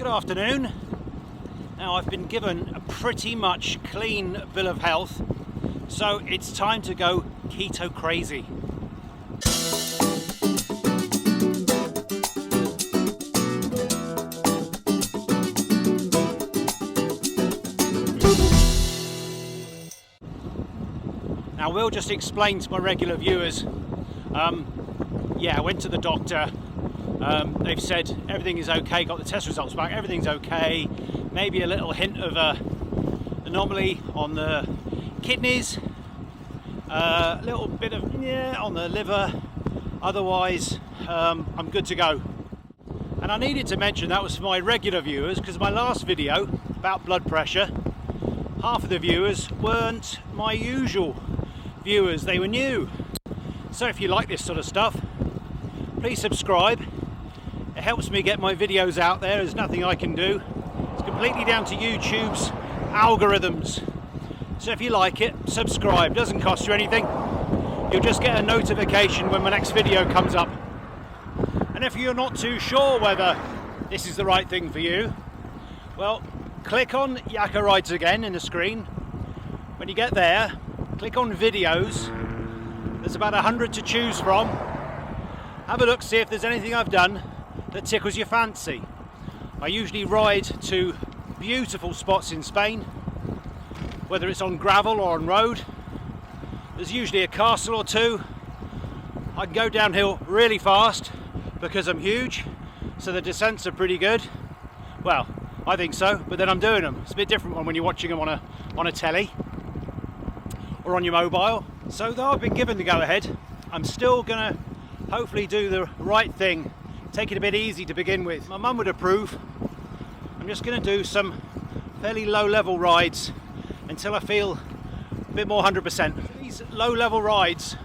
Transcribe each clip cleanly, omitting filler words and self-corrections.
Good afternoon. Now, I've been given a pretty much clean bill of health, so it's time to go keto crazy. Now, we'll just explain to my regular viewers. I went to the doctor. They've said everything is okay, got the test results back, everything's okay. Maybe a little hint of anomaly on the kidneys, a little bit of on the liver. Otherwise, I'm good to go. And I needed to mention that was for my regular viewers, because my last video about blood pressure, half of the viewers weren't my usual viewers, they were new. So if you like this sort of stuff, please subscribe. It helps me get my videos out there. There's nothing I can do. It's completely down to YouTube's algorithms. So if you like it, subscribe. Doesn't cost you anything. You'll just get a notification when my next video comes up. And if you're not too sure whether this is the right thing for you, well, click on Yaka Rides Again in the screen. When you get there, click on videos. There's about 100 to choose from. Have a look, see if there's anything I've done that tickles your fancy. I usually ride to beautiful spots in Spain, whether it's on gravel or on road. There's usually a castle or two. I can go downhill really fast because I'm huge, so the descents are pretty good. Well, I think so, but then I'm doing them. It's a bit different when you're watching them on a telly or on your mobile. So though I've been given the go-ahead, I'm still gonna hopefully do the right thing, take it a bit easy to begin with. My mum would approve. I'm just gonna do some fairly low-level rides until I feel a bit more 100%. These low-level rides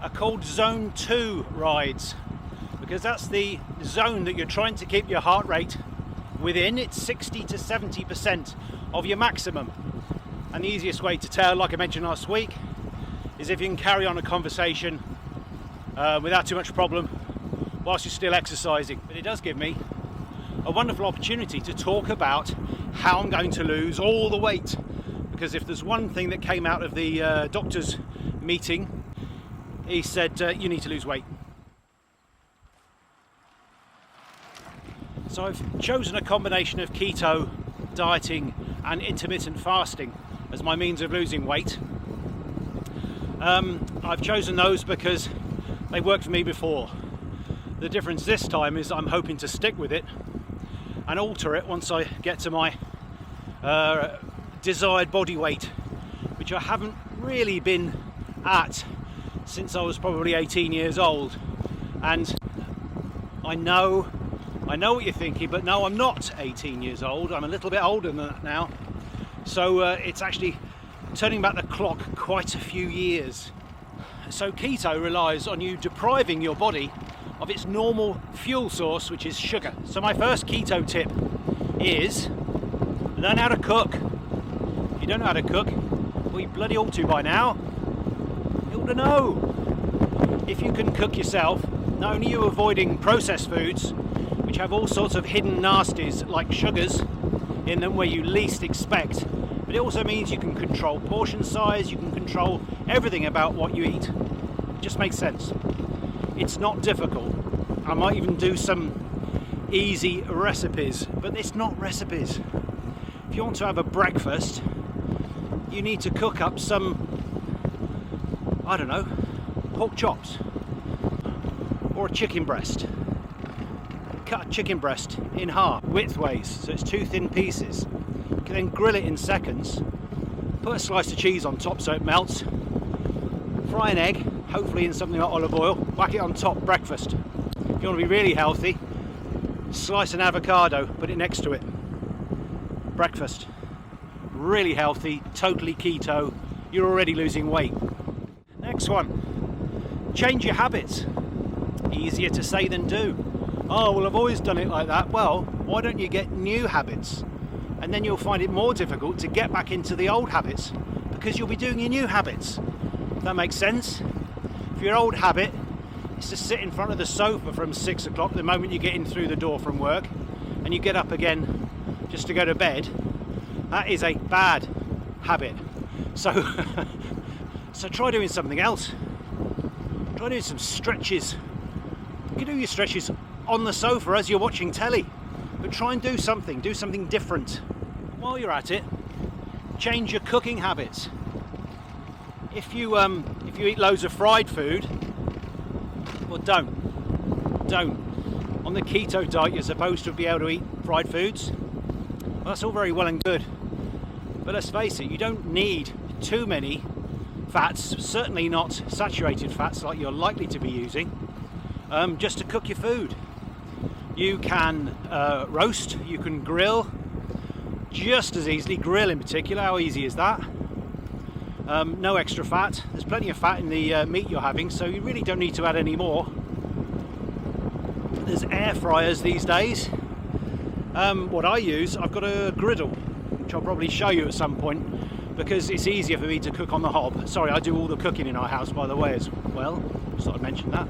are called Zone 2 rides, because that's the zone that you're trying to keep your heart rate within. It's 60 to 70% of your maximum. And the easiest way to tell, like I mentioned last week, is if you can carry on a conversation without too much problem whilst you're still exercising. But it does give me a wonderful opportunity to talk about how I'm going to lose all the weight, because if there's one thing that came out of the doctor's meeting, he said you need to lose weight. So I've chosen a combination of keto, dieting and intermittent fasting as my means of losing weight. I've chosen those because they worked for me before. The difference this time is I'm hoping to stick with it and alter it once I get to my desired body weight, which I haven't really been at since I was probably 18 years old. And I know what you're thinking, but no, I'm not 18 years old. I'm a little bit older than that now. So it's actually turning back the clock quite a few years. So keto relies on you depriving your body of its normal fuel source, which is sugar. So my first keto tip is learn how to cook. If you don't know how to cook, well, you bloody ought to by now. You ought to know. If you can cook yourself, not only are you avoiding processed foods, which have all sorts of hidden nasties like sugars in them where you least expect, but it also means you can control portion size, you can control everything about what you eat. It just makes sense. It's not difficult. I might even do some easy recipes, but it's not recipes. If you want to have a breakfast, you need to cook up some, I don't know, pork chops or a chicken breast. Cut a chicken breast in half, widthways, so it's 2 thin pieces. You can then grill it in seconds, put a slice of cheese on top so it melts, fry an egg, hopefully in something like olive oil, whack it on top, breakfast. If you want to be really healthy, slice an avocado, put it next to it, breakfast. Really healthy, totally keto, you're already losing weight. Next one, change your habits. Easier to say than do. Oh, well, I've always done it like that. Well, why don't you get new habits? And then you'll find it more difficult to get back into the old habits because you'll be doing your new habits. If that makes sense? If your old habit is to sit in front of the sofa from 6 o'clock the moment you get in through the door from work, and you get up again just to go to bed, that is a bad habit. So so try doing something else. Try doing some stretches. You can do your stretches on the sofa as you're watching telly, but try and do something different. While you're at it, change your cooking habits. If you eat loads of fried food, well, don't. On the keto diet, you're supposed to be able to eat fried foods. Well, that's all very well and good, but let's face it, you don't need too many fats, certainly not saturated fats like you're likely to be using, just to cook your food. You can roast, you can grill just as easily, grill in particular. How easy is that? No extra fat. There's plenty of fat in the meat you're having, so you really don't need to add any more. There's air fryers these days. What I use, I've got a griddle, which I'll probably show you at some point, because it's easier for me to cook on the hob. Sorry, I do all the cooking in our house, by the way, as well. Just thought I'd mention that.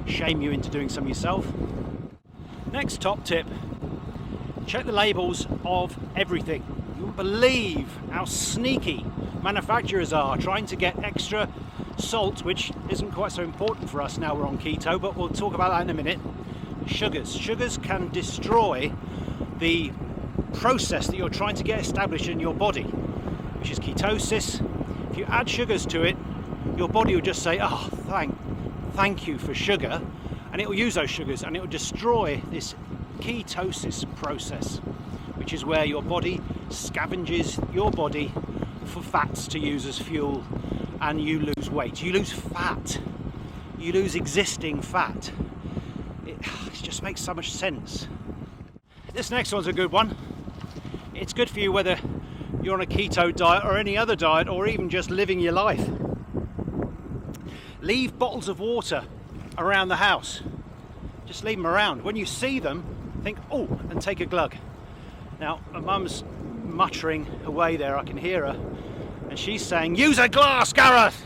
Shame you into doing some yourself. Next top tip, check the labels of everything. You won't believe how sneaky manufacturers are trying to get extra salt, which isn't quite so important for us now we're on keto, but we'll talk about that in a minute. Sugars can destroy the process that you're trying to get established in your body, which is ketosis. If you add sugars to it, your body will just say, oh, thank you for sugar, and it will use those sugars and it will destroy this ketosis process, which is where your body scavenges your body for fats to use as fuel, and you lose weight, you lose fat, you lose existing fat. It just makes so much sense. This next one's a good one. It's good for you whether you're on a keto diet or any other diet, or even just living your life. Leave bottles of water around the house. Just leave them around. When you see them, think, oh, and take a glug. Now, my mum's muttering away there, I can hear her, and she's saying, use a glass, Gareth!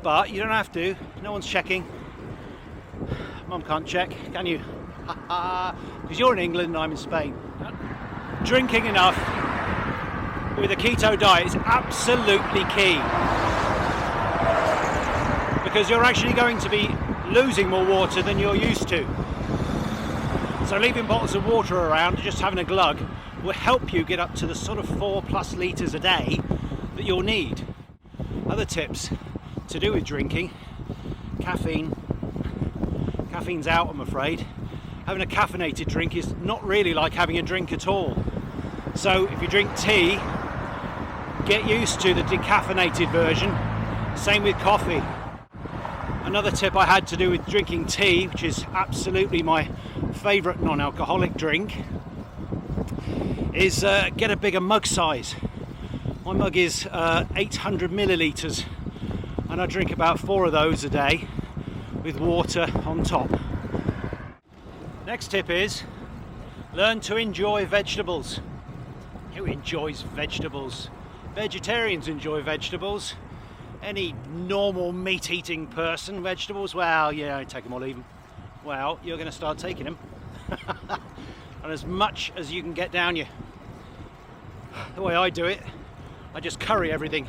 But you don't have to, no one's checking. Mum can't check, can you? Because you're in England and I'm in Spain. Drinking enough with a keto diet is absolutely key, because you're actually going to be losing more water than you're used to. So leaving bottles of water around, just having a glug, will help you get up to the sort of 4+ litres a day that you'll need. Other tips to do with drinking: caffeine's out, I'm afraid. Having a caffeinated drink is not really like having a drink at all. So if you drink tea, get used to the decaffeinated version. Same with coffee. Another tip I had to do with drinking tea, which is absolutely my favourite non-alcoholic drink, is get a bigger mug size. My mug is 800 millilitres, and I drink about 4 of those a day with water on top. Next tip is learn to enjoy vegetables. Who enjoys vegetables? Vegetarians enjoy vegetables. Any normal meat-eating person, vegetables, well, yeah, take them or leave them. Well, you're going to start taking them. And as much as you can get down you. The way I do it, I just curry everything.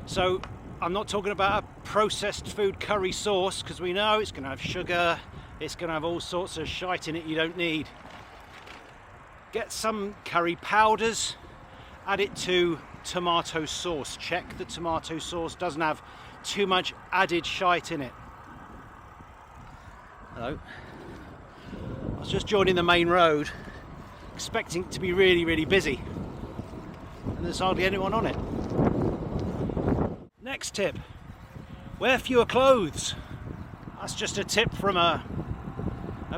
So I'm not talking about a processed food curry sauce, because we know it's going to have sugar, it's going to have all sorts of shite in it you don't need. Get some curry powders, add it to tomato sauce. Check the tomato sauce doesn't have too much added shite in it. Hello. I was just joining the main road, expecting it to be really, really busy, and there's hardly anyone on it. Next tip, wear fewer clothes. That's just a tip from a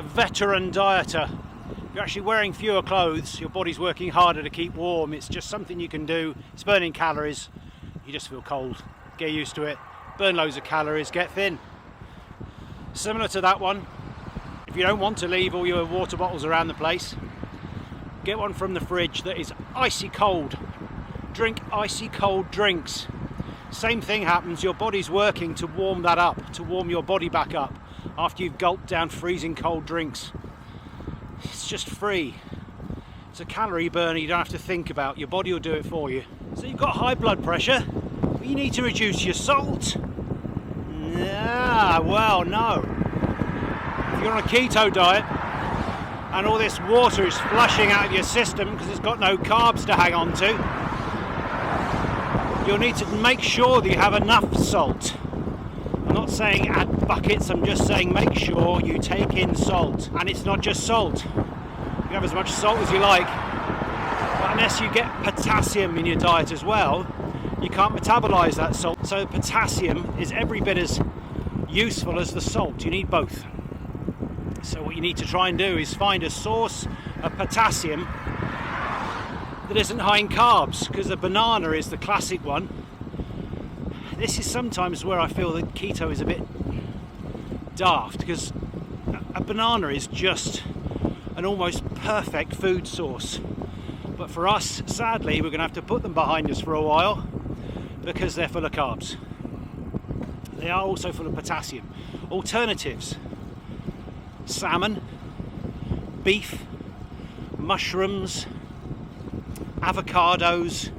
veteran dieter. If you're actually wearing fewer clothes, your body's working harder to keep warm. It's just something you can do. It's burning calories. You just feel cold. Get used to it. Burn loads of calories, get thin. Similar to that one, if you don't want to leave all your water bottles around the place, get one from the fridge that is icy cold. Drink icy cold drinks. Same thing happens, your body's working to warm that up, to warm your body back up after you've gulped down freezing cold drinks. it's just free. It's a calorie burner you don't have to think about. Your body will do it for you. So you've got high blood pressure, but you need to reduce your salt. Yeah, well, no. If you're on a keto diet and all this water is flushing out of your system because it's got no carbs to hang on to, you'll need to make sure that you have enough salt. I'm not saying add buckets, I'm just saying make sure you take in salt. And it's not just salt. You can have as much salt as you like, but unless you get potassium in your diet as well, you can't metabolize that salt. So potassium is every bit as useful as the salt. You need both. So what you need to try and do is find a source of potassium that isn't high in carbs, because the banana is the classic one. This is sometimes where I feel that keto is a bit daft, because a banana is just an almost perfect food source. But for us, sadly, we're going to have to put them behind us for a while because they're full of carbs. They are also full of potassium. Alternatives: salmon, beef, mushrooms, avocados,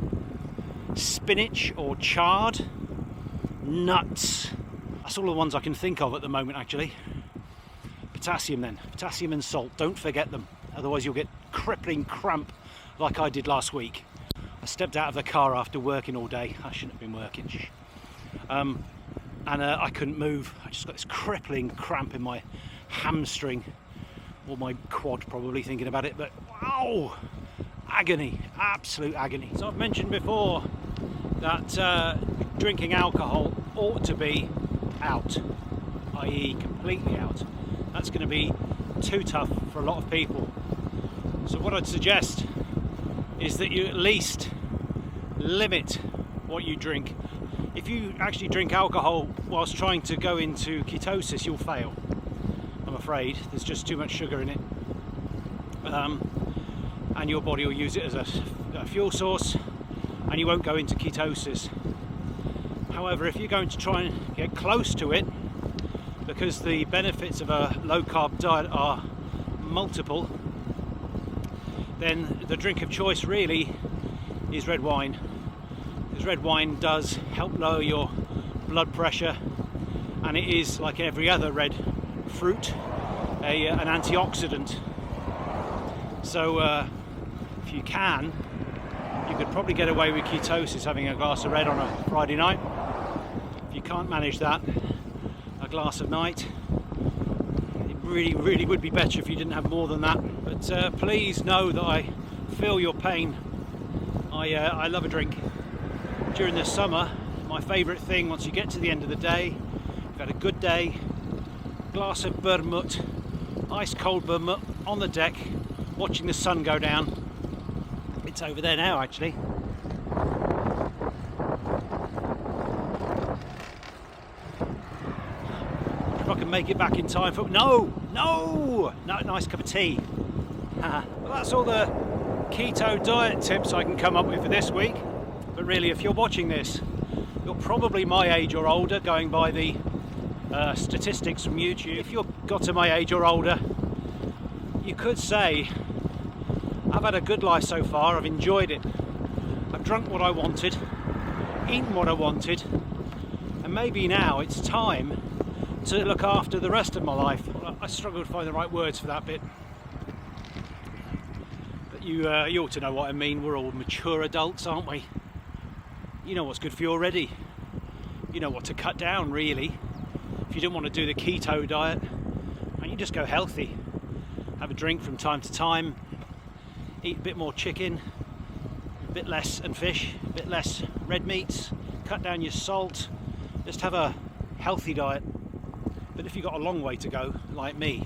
spinach or chard, nuts. That's all the ones I can think of at the moment, actually. Potassium then. Potassium and salt. Don't forget them. Otherwise you'll get crippling cramp like I did last week. I stepped out of the car after working all day. I shouldn't have been working. And I couldn't move. I just got this crippling cramp in my hamstring, or my quad probably, thinking about it. But wow! Agony, absolute agony. So I've mentioned before that drinking alcohol ought to be out, i.e. completely out. That's going to be too tough for a lot of people. So what I'd suggest is that you at least limit what you drink. If you actually drink alcohol whilst trying to go into ketosis, you'll fail, I'm afraid. There's just too much sugar in it. And your body will use it as a fuel source, and you won't go into ketosis. However, if you're going to try and get close to it, because the benefits of a low carb diet are multiple, then the drink of choice really is red wine. Because red wine does help lower your blood pressure, and it is, like every other red fruit, an antioxidant. So if you can, you could probably get away with ketosis having a glass of red on a Friday night. If you can't manage that, a glass of night. It really would be better if you didn't have more than that. But please know that I feel your pain. I love a drink. During the summer, my favourite thing, once you get to the end of the day, you've had a good day, glass of vermouth, ice cold vermouth on the deck, watching the sun go down. It's over there now, actually. If I can make it back in time for... No, nice cup of tea. Well, that's all the keto diet tips I can come up with for this week. But really, if you're watching this, you're probably my age or older, going by the statistics from YouTube. If you've got to my age or older, you could say, I've had a good life so far, I've enjoyed it. I've drunk what I wanted, eaten what I wanted, and maybe now it's time to look after the rest of my life. I struggle to find the right words for that bit. But you ought to know what I mean. We're all mature adults, aren't we? You know what's good for you already. You know what to cut down, really. If you don't want to do the keto diet, and you just go healthy. Have a drink from time to time. Eat a bit more chicken, a bit less and fish, a bit less red meats. Cut down your salt. Just have a healthy diet. But if you've got a long way to go, like me,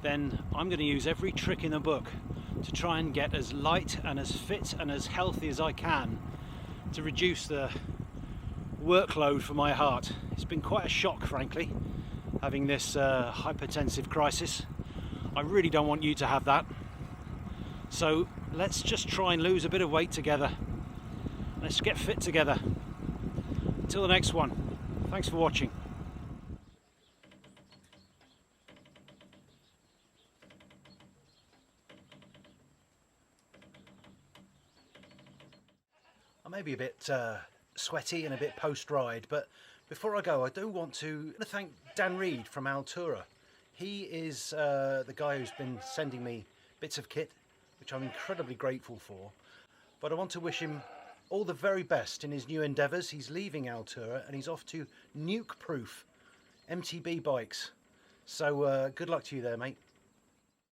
then I'm going to use every trick in the book to try and get as light and as fit and as healthy as I can to reduce the workload for my heart. It's been quite a shock, frankly, having this hypertensive crisis. I really don't want you to have that. So let's just try and lose a bit of weight together. Let's get fit together. Until the next one, thanks for watching. maybe a bit sweaty and a bit post-ride, but before I go, I do want to thank Dan Reed from Altura. He is the guy who's been sending me bits of kit, which I'm incredibly grateful for. But I want to wish him all the very best in his new endeavours. He's leaving Altura and he's off to nuke-proof MTB bikes. So good luck to you there, mate.